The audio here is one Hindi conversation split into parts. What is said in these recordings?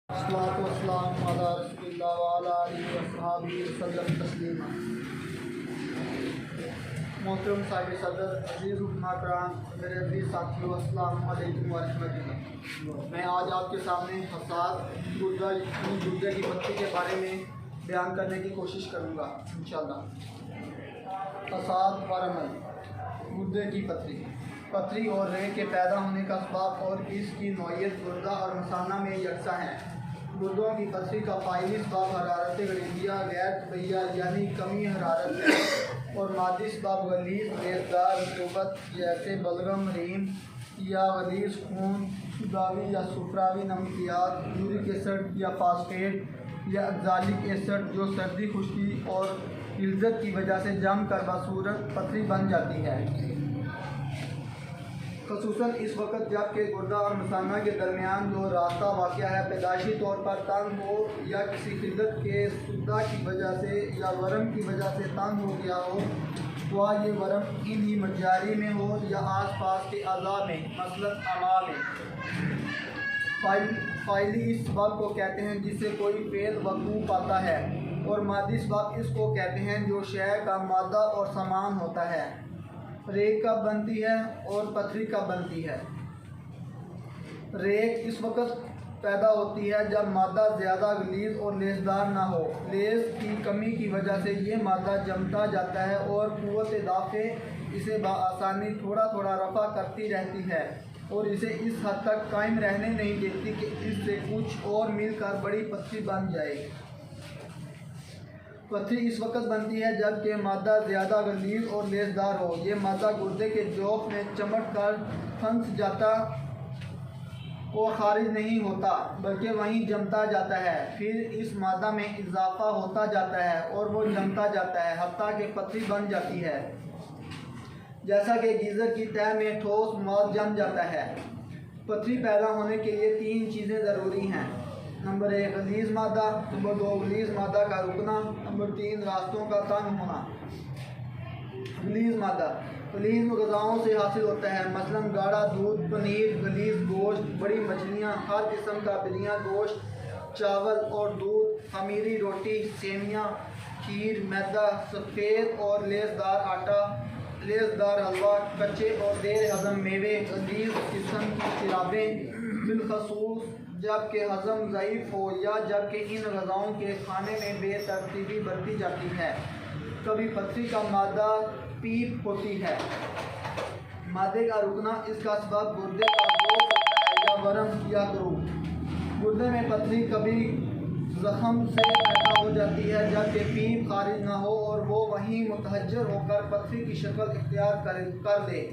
अस्सलातु वस्सलामु अला रसूलिल्लाह व अला आलिहि व अस्हाबिहि वसल्लम तस्लीमा। मोहतरम साहिब सदर, अज़ीज़ हुक्मरान, मेरे अज़ीज़ साथियों, अस्सलामु अलैकुम व रहमतुल्लाह। मैं आज आपके सामने हसाद गुर्दे की पत्ती के बारे में बयान करने की कोशिश करूँगा इंशाअल्लाह। हसाद व रमल, गुर्दे की पथरी और रेह के पैदा होने का असबाब और इसकी नौइयत गुर्दा और मसाना में यकसा है। गुर्दों की पथरी का फाइली असबाब हरारत गलीज़िया गैर तबैया यानी कमी हरारत है, और मादी असबाब गलीज़ रेजदार रतूबत जैसे बलगम रीम या गलीज़ खून, सुदावी या सुफरावी नमकियात, यूरिक एसिड या फास्फेट या अक्ज़ालिक एसिड जो सर्दी खुश्की और इल्ज़त की वजह से जम कर बसूरत पथरी बन जाती है। ख़ुसूसन इस वक्त जबकि गुर्दा और मसाना के दरमियान जो रास्ता वाक़या है पैदाइशी तौर पर तंग हो या किसी खिल्लत के सुद्दा की वजह से या वरम की वजह से तंग हो गया हो, तो ये वरम इन्हीं मज्जारी में हो या आस पास के अज़ा में मसलन अमा में। फाइली इस सबब को कहते हैं जिससे कोई फेल वकूफ़ पाता है, और मादी सबब इसको कहते हैं जो शय का मादा और सामान होता है। रेग कब बनती है और पथरी कब बनती है? रेग इस वक्त पैदा होती है जब मादा ज़्यादा गलीज़ और लेसदार ना हो। लेस की कमी की वजह से ये मादा जमता जाता है और क़ुव्वत दाफ़े इसे बआसानी थोड़ा थोड़ा रफ़ा करती रहती है और इसे इस हद तक कायम रहने नहीं देती कि इससे कुछ और मिलकर बड़ी पथरी बन जाए। पथरी इस वक्त बनती है जबकि मादा ज़्यादा गलीज़ और लेसदार हो। ये मादा गुर्दे के जोफ में चमट कर फंस जाता और ख़ारिज नहीं होता बल्कि वहीं जमता जाता है। फिर इस मादा में इजाफ़ा होता जाता है और वो जमता जाता है हत्ता कि पथरी बन जाती है। जैसा कि गीज़र की तह में ठोस मौद जम जाता है। पथरी पैदा होने के लिए 3 चीज़ें ज़रूरी हैं। नंबर 1 गलीज़ मादा, नंबर 2 गलीज़ मादा का रुकना, नंबर 3 रास्तों का तंग होना। गलीज़ मादा गलीज़ ग़िज़ाओं से हासिल होता है, मसलन गाढ़ा दूध, पनीर, गलीज़ गोश्त, बड़ी मछलियाँ, हर किस्म का बिलियाँ गोश्त, चावल और दूध, खमीरी रोटी, सेमियाँ, खीर, मैदा, सफ़ेद और लेसदार आटा, लेसदार हलवा, कच्चे और देर हज़म मेवे, गलीज़ किस्म की शराबें, बिलखसूस जबकि हज़म ज़ईफ़ हो या जबकि इन ग़िज़ाओं के खाने में बेतरतीबी बरती जाती है। कभी पथरी का मादा पीप होती है। मादे का रुकना इसका सबब गुर्दे का बोझ होता है या वरम या ग्रूव। गुर्दे में पथरी कभी ज़ख़म से पैदा हो जाती है जबकि पीप खारिज ना हो और वो वहीं मुतहज्जर होकर पथरी की शक्ल इख्तियार कर ले।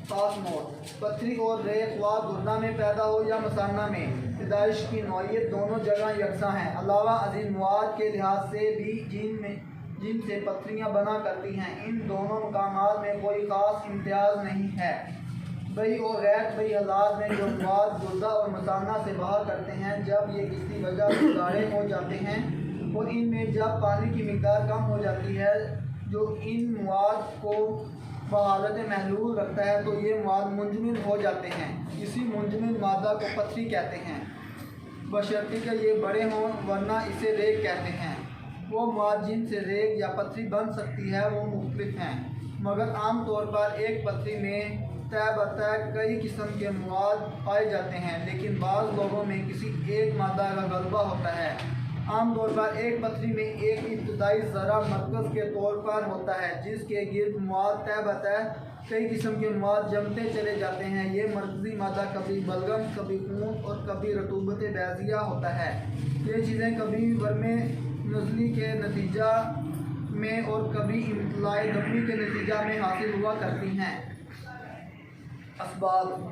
खास मौत पथरी और रेख व गुर्दा में पैदा हो या मसाना में, पैदाइश की नौइयत दोनों जगह यकसा हैं। अलावा अज़ीज़ मवाद के लिहाज से भी जिनसे पथरियाँ बना करती हैं, इन दोनों मकामात में कोई ख़ास इम्तियाज़ नहीं है। बई और गैर बई हालात में जो मवाद गुर्दा और मसाना से बहा करते हैं, जब ये किसी वजह से गाढ़े हो जाते हैं और इनमें जब पानी की मिक़दार कम हो जाती है जो इन मवाद को बहालत महलूल रखता है, तो ये मवाद मुंजमिल हो जाते हैं। इसी मुंजमिल मादा को पथरी कहते हैं, बशर्ते कि ये बड़े हों, वरना इसे रेग कहते हैं। वो मवाद जिनसे रेग या पथरी बन सकती है वो मुख्तलिफ हैं, मगर आम तौर पर एक पथरी में तय बतय कई किस्म के मवाद पाए जाते हैं, लेकिन बाज़ लोगों में किसी एक मादा का गलबा होता है। आम तौर पर एक पथरी में एक इब्तदाई ज़रा मरकज़ के तौर पर होता है जिसके गिर्द मवाद तय बतय कई किस्म के मवाद जमते चले जाते हैं। ये मरकज़ी मादा कभी बलगम, कभी खून और कभी रतूबत बैज़िया होता है। ये चीज़ें कभी वर्मे नज़ली के नतीजा में और कभी इम्तलाए दमी के नतीजा में हासिल हुआ करती हैं। असबाब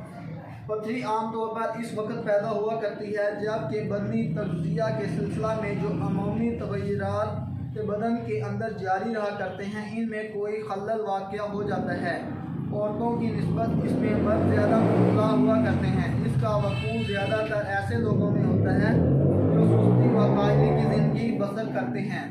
पथरी आम तौर पर इस वक्त पैदा हुआ करती है जबकि बदनी तग़ज़िया के सिलसिला में जो अमूमी तग़य्युरात के बदन के अंदर जारी रहा करते हैं, इनमें कोई खल्ल वाक़या हो जाता है। औरतों की निस्बत इसमें मर्द ज़्यादा मुब्तला हुआ करते हैं। इसका वक़ूअ ज़्यादातर ऐसे लोगों में होता है जो सुस्ती व कायली की ज़िंदगी बसर करते हैं।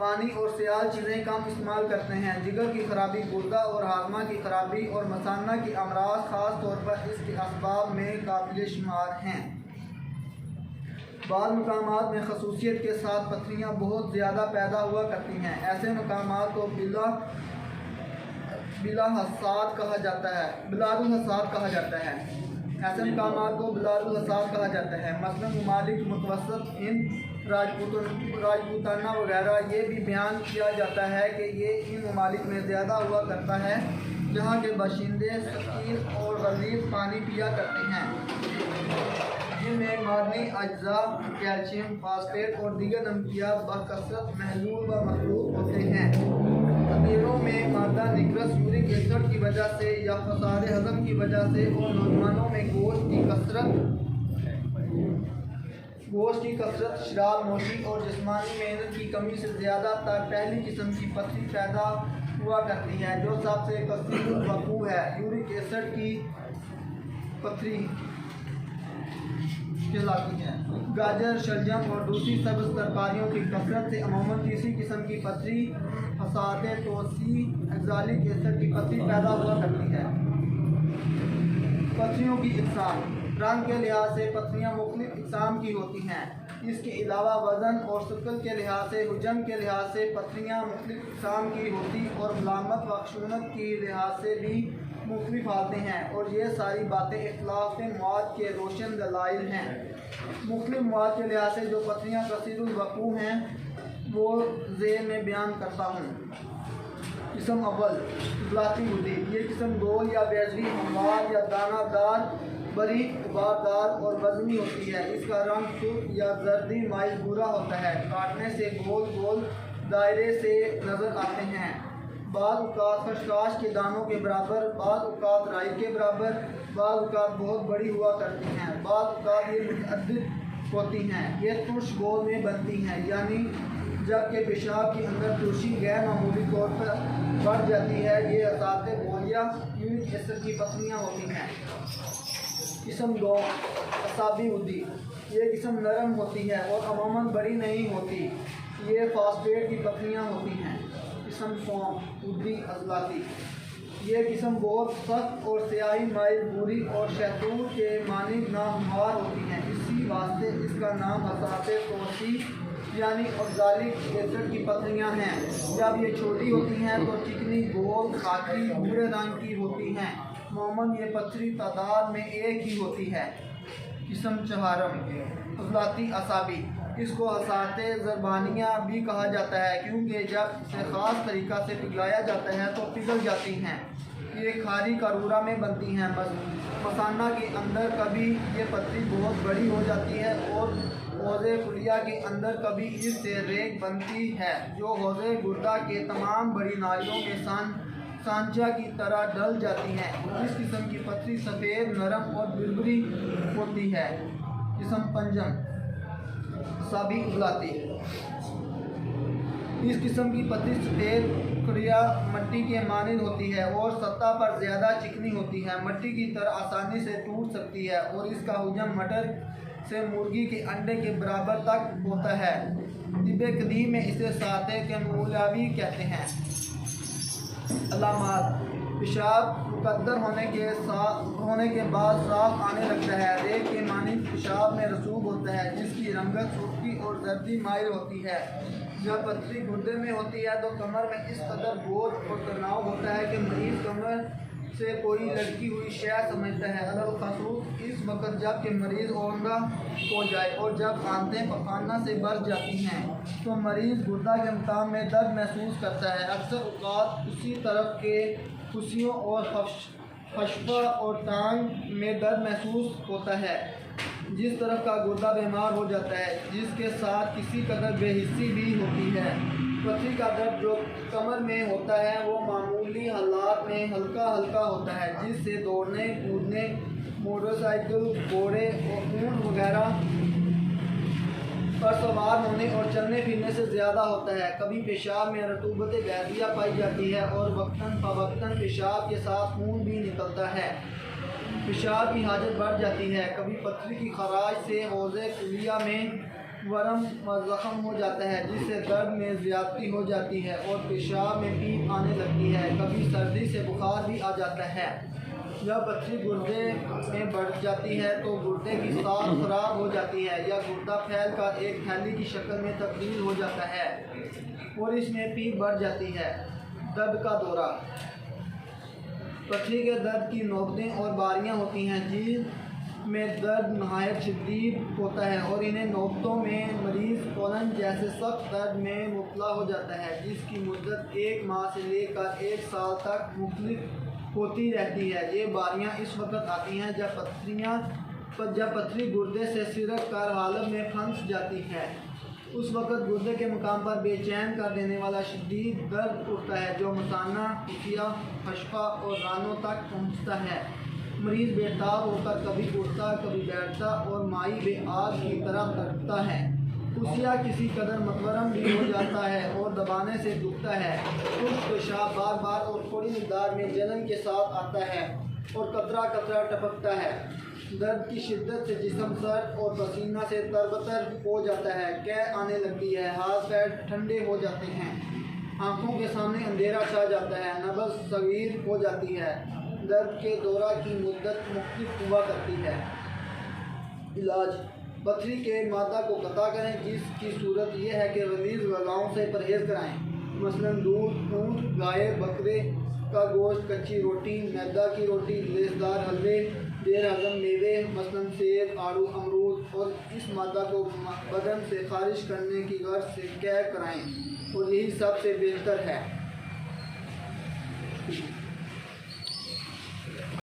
पानी और सियाल चीज़ें कम इस्तेमाल करते हैं। जिगर की खराबी, गुर्दा और हाजमा की खराबी और मसाना की अमराज ख़ास तौर पर इसके असबाब में काबिल शुमार हैं। बाद मकामात में खसूसियत के साथ पथरियाँ बहुत ज़्यादा पैदा हुआ करती हैं। ऐसे मकामात को बिलारुल हसाद कहा जाता है। ऐसे मकामात को बिलारुल हसाद कहा जाता है। मसलन ममालिक मुतवस्सत हिंद, राजपूताना वगैरह। ये भी बयान किया जाता है कि ये इन ममालिक में ज़्यादा हुआ करता है जहाँ के बाशिंदे सकीर और गलीज़ पानी पिया करते हैं, जिनमें मादनी अज्जा, कैल्शियम, फास्फेट और दीगर नमकियात बकसरत महलूल व मखलूत होते हैं। तबीरों में मादा निग्रस यूरिक एसिड की वजह से या फसाद हज़म की वजह से और नौजवानों में गोश्त की कसरत, शराब नोशी और जिस्मानी मेहनत की कमी से ज़्यादातर पहली किस्म की पथरी पैदा हुआ करती है, जो सबसे कसीर वकू है। यूरिक एसिड की पथरी कहलाती है। गाजर, शलजम और दूसरी सब्ज़ तरकारियों की कसरत से अमूमन तीसरी किस्म की पथरी, फसाद तोसी, एक्ज़ालिक एसिड की पथरी पैदा हुआ करती है। पथरियों की इकसाम। रंग के लिहाज से पथरियाँ मुख्तलिफ इकसाम की होती हैं। इसके अलावा वज़न और शक्ल के लिहाज से, हुजम के लिहाज से पथरियाँ मुख्तलिफ इकसाम की होती और मलामत व खशूनत के लिहाज से भी मुख्तलिफ हालतें हैं, और ये सारी बातें इख्तिलाफ मवाद के रोशन दलाइल हैं। मुख्तलिफ मवाद के लिहाज से जो पथरियाँ कसीरुल वकू हैं वो ज़ेल में बयान करता हूँ। किस्म अव्वल, इज़लाती गुद्दी। ये किस्म गोल या बेजरी, हमवार या दानादार, बारीक, गुबारदार और वज़नी होती है। इसका रंग सुर्ख या जर्दी माइल भूरा होता है। काटने से गोल गोल दायरे से नज़र आते हैं। बाद औक़ात खशखाश के दानों के बराबर, बाद औक़ात राई के बराबर, बाद औक़ात बहुत बड़ी हुआ करती हैं। बाद औक़ात ये मुतअद्दिद होती हैं। ये तुर्श गोल में बनती हैं, यानी जबकि पेशाब के अंदर तुर्शी गैर मामूली तौर पर बढ़ जाती है। ये असाते बोलिया यूरिक एसिड की पथरियाँ होती हैं। किस्म दो, असाबी उद्दी। ये किस्म नरम होती है और अमूमन बड़ी नहीं होती। ये फास्फेट की पथरियाँ होती हैं। किस्म सौंफ उद्दी अज़लाती। ये किस्म बहुत सख्त और स्याही माइल भूरी और शहतूत के मानिंद नामवार होती हैं। इसी वास्ते इसका नाम असाते तोसी यानी अफ़ज़ालिक एसिड की पथरियाँ हैं। जब ये छोटी होती हैं तो चिकनी, गोल, खाकी, भूरे रंग की होती हैं। अमूमन ये पथरी तादाद में एक ही होती है। किस्म चहारम, अज़लाती असाबी। इसको हसाते ज़रबानिया भी कहा जाता है, क्योंकि जब इसे ख़ास तरीक़ा से पिघलाया जाता है तो पिघल जाती हैं। ये खारी कारूरा में बनती हैं। मसाना के अंदर कभी ये पथरी बहुत बड़ी हो जाती है और हौज़े कुलिया के अंदर कभी इससे रेग बनती है, जो हौज़े गुर्दा के तमाम बड़ी नालियों में सांचा की तरह डल जाती हैं। इस किस्म की पथरी सफ़ेद, नरम और बिरबरी होती है। किस्म पंजम, साबी उज़लाती। इस किस्म की पथरी सफ़ेद खुरिया मट्टी के मानिंद होती है और सतह पर ज़्यादा चिकनी होती है। मट्टी की तरह आसानी से टूट सकती है और इसका हुजम मटर से मुर्गी के अंडे के बराबर तक होता है। तिब्बे कदीम में इसे साते के मूलावी कहते हैं। अलामात, पेशाब मुकद्दर होने के बाद साफ आने लगता है। रेत के मानिंद पेशाब में रसूब होता है, जिसकी रंगत सुर्खी और जर्दी माइल होती है। जब पथरी गुर्दे में होती है तो कमर में इस कदर बोझ और तनाव होता है कि मरीज़ कमर से कोई लड़की हुई शय समझता है। अलख़सूस इस वक्त जब कि मरीज़ औंधा हो जाए और जब आंतें पखाना से भर जाती हैं तो मरीज़ गुर्दा के मकाम में दर्द महसूस करता है। अक्सर औक़ात उसी तरफ के खुशियों और फशफा और टांग में दर्द महसूस होता है जिस तरफ का गुर्दा बीमार हो जाता है, जिसके साथ किसी कदर बेहिस्सी भी होती है। पथरी का दर्द जो कमर में होता है वो मामूली हालात में हल्का हल्का होता है, जिससे दौड़ने कूदने, मोटरसाइकिल, घोड़े और ऊँट वगैरह पर सवार होने और चलने फिरने से ज़्यादा होता है। कभी पेशाब में रतूबत गैसिया पाई जाती है और वक्तन फ़वक्तन पेशाब के साथ खून भी निकलता है। पेशाब की हाजत बढ़ जाती है। कभी पथरी की खराश से हौज़े कुलिया में वरम और ज़ख़म हो जाता है, जिससे दर्द में ज़्यादती हो जाती है और पेशाब में पीप आने लगती है। कभी सर्दी से बुखार भी आ जाता है। जब पथरी गुर्दे में बढ़ जाती है तो गुर्दे की साख खराब हो जाती है या गुर्दा फैल कर एक थैली की शक्ल में तब्दील हो जाता है और इसमें पीप बढ़ जाती है। दर्द का दौरा। पथरी के दर्द की नौबतें और बारियां होती हैं जिनमें दर्द नहायत शदीद होता है और इन्हें नौबतों में मरीज़ फ़ौरन जैसे सख्त दर्द में मुब्तला हो जाता है, जिसकी मुद्दत 1 माह से लेकर 1 साल तक मुख्तलिफ होती रहती है। ये बारियां इस वक्त आती हैं जब पथरी गुर्दे से सिरक कर हालत में फंस जाती है। उस वक़्त गुर्दे के मुकाम पर बेचैन कर देने वाला शदीद दर्द उठता है जो मसाना, खुफिया, हशफा और रानों तक पहुँचता है। मरीज़ बेताब होकर कभी उठता कभी बैठता और माई बेआग की तरह तड़पता है। खुफिया किसी कदर मतवरम भी हो जाता है और दबाने से दुखता है। कुछ पेशाब बार बार और थोड़ी मिकदार में जलन के साथ आता है और कतरा कतरा टपकता है। दर्द की शिद्दत से जिस्म सर्द और पसीना से तरबतर हो जाता है। कै आने लगती है, हाथ पैर ठंडे हो जाते हैं, आँखों के सामने अंधेरा छा जाता है, नब्ज़ सगीर हो जाती है। दर्द के दौरा की मुद्दत मुख्तलिफ हुआ करती है। इलाज। पथरी के मादा को कता करें, जिसकी सूरत यह है कि गलीज़ ग़िज़ाओं से परहेज़ कराएँ, मसलन दूध, ऊँट, गाय, बकरे का गोश्त, कच्ची रोटी, मैदा की रोटी, लेसदार हलवे, देर हज़म मेवे मसलन सेब, आड़ू, अमरूद और इस मादा को बदन से खारिज करने की गर्ज से कै कराएँ और यही सबसे बेहतर है।